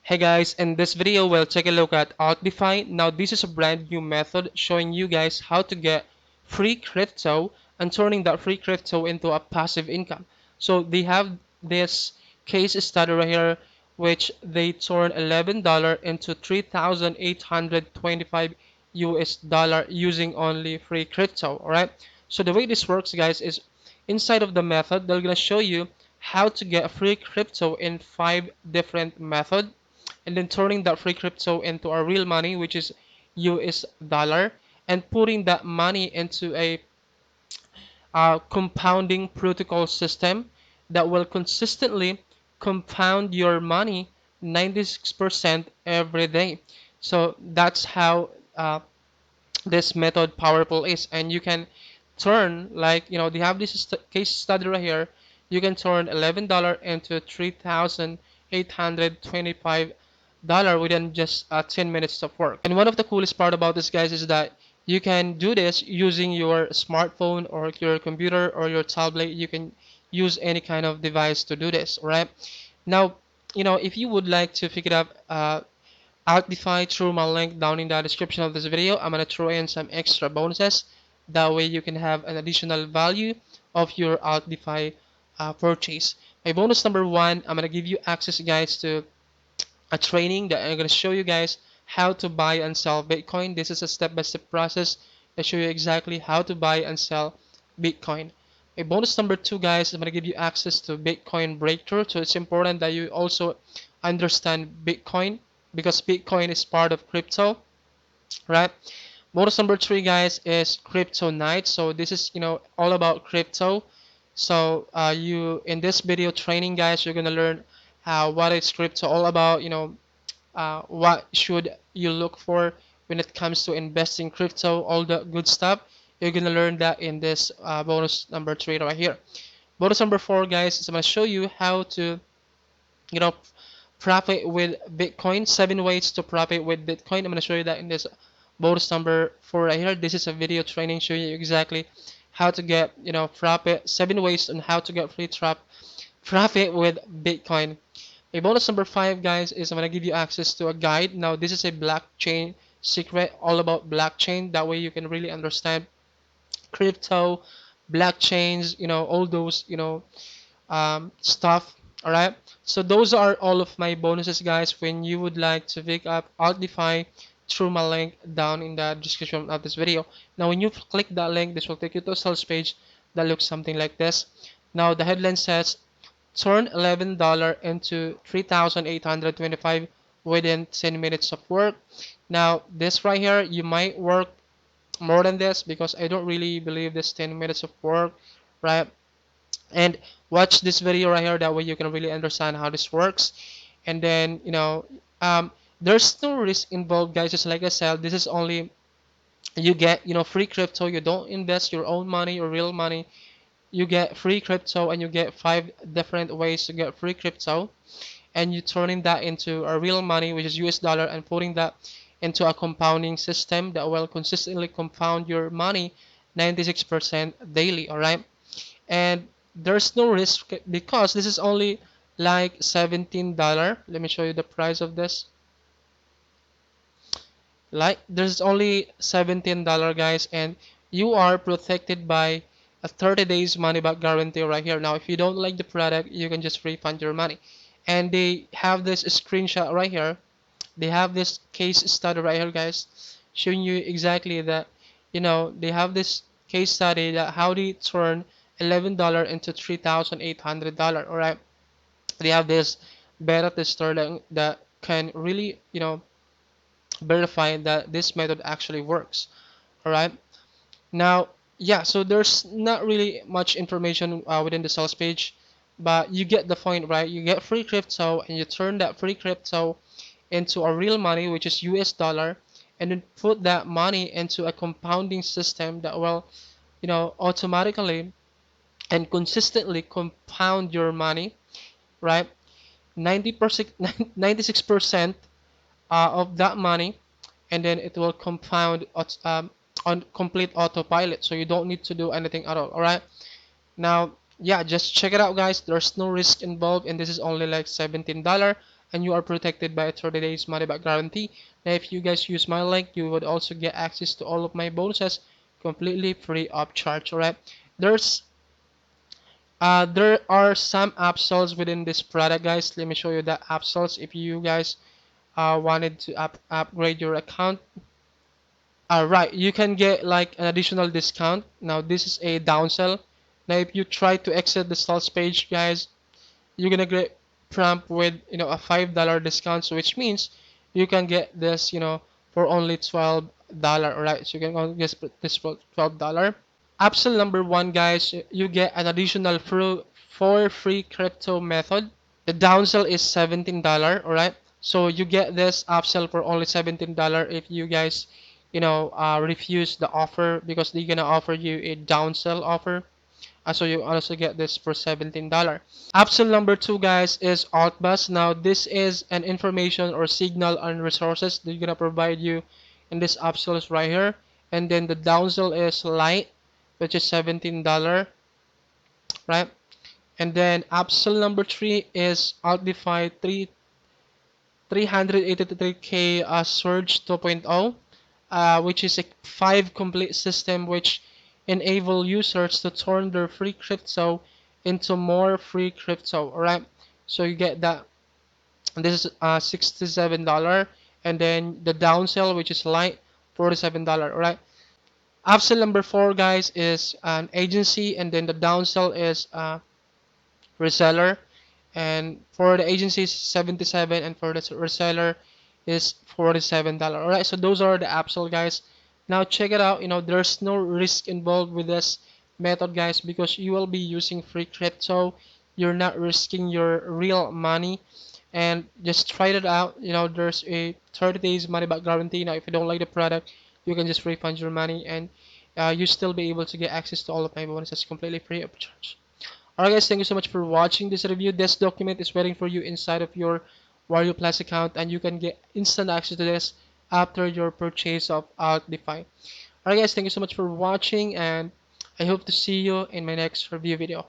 Hey guys, in this video we'll take a look at Altdefy. Now this is a brand new method showing you guys how to get free crypto and turning that free crypto into a passive income. So they have this case study right here which they turn $11 into 3,825 US dollar using only free crypto. Alright, so the way this works guys is inside of the method they're gonna show you how to get free crypto in 5 different methods and then turning that free crypto into our real money, which is US dollar, and putting that money into a compounding protocol system that will consistently compound your money 96% every day. So that's how this method powerful is, and you can turn, like, they have this case study right here. You can turn $11 into 3,825 within just 10 minutes of work. And one of the coolest part about this guys is that you can do this using your smartphone or your computer or your tablet. You can use any kind of device to do this. Right now, if you would like to pick it up Altdefy through my link down in the description of this video. I'm gonna throw in some extra bonuses. That way you can have an additional value of your Altdefy purchase. My bonus number one, I'm gonna give you access, guys, to a training that I'm gonna show you guys how to buy and sell Bitcoin. This is a step-by-step process that show you exactly how to buy and sell Bitcoin. My bonus number two, guys, I'm gonna give you access to Bitcoin breakthrough. So it's important that you also understand Bitcoin because Bitcoin is part of crypto, right? Bonus number three, guys, is crypto night. So this is all about crypto. So you in this video training, guys, you're gonna learn what is crypto all about. What should you look for when it comes to investing crypto, all the good stuff. You're gonna learn that in this bonus number three right here. Bonus number four, guys, is I'm gonna show you how to you know profit with Bitcoin. 7 ways to profit with Bitcoin. I'm gonna show you that in this bonus number four right here. This is a video training showing you exactly how to get profit. 7 ways on how to get free profit with Bitcoin. A bonus number five, guys, is I'm gonna give you access to a guide. Now this is a blockchain secret all about blockchain. That way you can really understand crypto, blockchains, all those stuff. All right. So those are all of my bonuses, guys. When you would like to pick up Altdefy through my link down in the description of this video. Now, when you click that link, this will take you to a sales page that looks something like this. Now, the headline says, "Turn $11 into 3,825 within 10 minutes of work." Now, this right here, you might work more than this because I don't really believe this 10 minutes of work, right? And watch this video right here, that way you can really understand how this works. And then um, there's no risk involved, guys. Just like I said, this is only you get free crypto. You don't invest your own money or real money. You get free crypto, and you get 5 different ways to get free crypto, and you turning that into a real money, which is US dollar, and putting that into a compounding system that will consistently compound your money 96% daily. All right, and there's no risk because this is only like $17. Let me show you the price of this. Like, there's only $17, guys, and you are protected by a 30 days money back guarantee right here. Now if you don't like the product, you can just refund your money. And they have this screenshot right here. They have this case study right here, guys, showing you exactly that they have this case study that how they turn $11 into $3,800. All right, they have this beta tester that can really verify that this method actually works. All right, now, yeah, so there's not really much information within the sales page, but you get the point, right? You get free crypto, and you turn that free crypto into a real money, which is US dollar, and then put that money into a compounding system that will automatically and consistently compound your money, right? 90%, 96% of that money, and then it will compound on complete autopilot, so you don't need to do anything at all. All right, now, yeah, just check it out, guys. There's no risk involved, and this is only like $17. and you are protected by a 30 days money back guarantee. Now if you guys use my link, you would also get access to all of my bonuses completely free of charge. Alright, there's there are some upsells within this product, guys. Let me show you the upsells if you guys wanted to upgrade your account. Right, you can get like an additional discount. Now this is a downsell. Now if you try to exit the sales page, guys, you're gonna get prompt with a $5 discount, so which means you can get this for only $12. Alright, so you can only get this for $12. Upsell number one, guys, you get an additional four free crypto method. The downsell is $17. Alright, so you get this upsell for only $17 if you guys refuse the offer, because they're gonna offer you a downsell offer. So you also get this for $17. Upsell number two, guys, is Altbus. Now this is an information or signal and resources they're gonna provide you in this upsell is right here. And then the downsell is Light, which is $17, right? And then upsell number three is Altdefy 383K Surge 2.0, which is a 5 complete system which enable users to turn their free crypto into more free crypto. Alright, so you get that. This is $67, and then the downsell, which is light, $47. Alright, upsell number four, guys, is an agency, and then the downsell is reseller. And for the agency is 77, and for the reseller is $47. Alright, so those are the upsell, guys. Now check it out. There's no risk involved with this method, guys, because you will be using free crypto. You're not risking your real money, and just try it out. There's a 30 days money back guarantee. Now if you don't like the product, you can just refund your money, and you still be able to get access to all of my bonuses completely free of charge. Alright, guys, thank you so much for watching this review. This document is waiting for you inside of your Wario Plus account, and you can get instant access to this after your purchase of Altdefy. Alright, guys, thank you so much for watching, and I hope to see you in my next review video.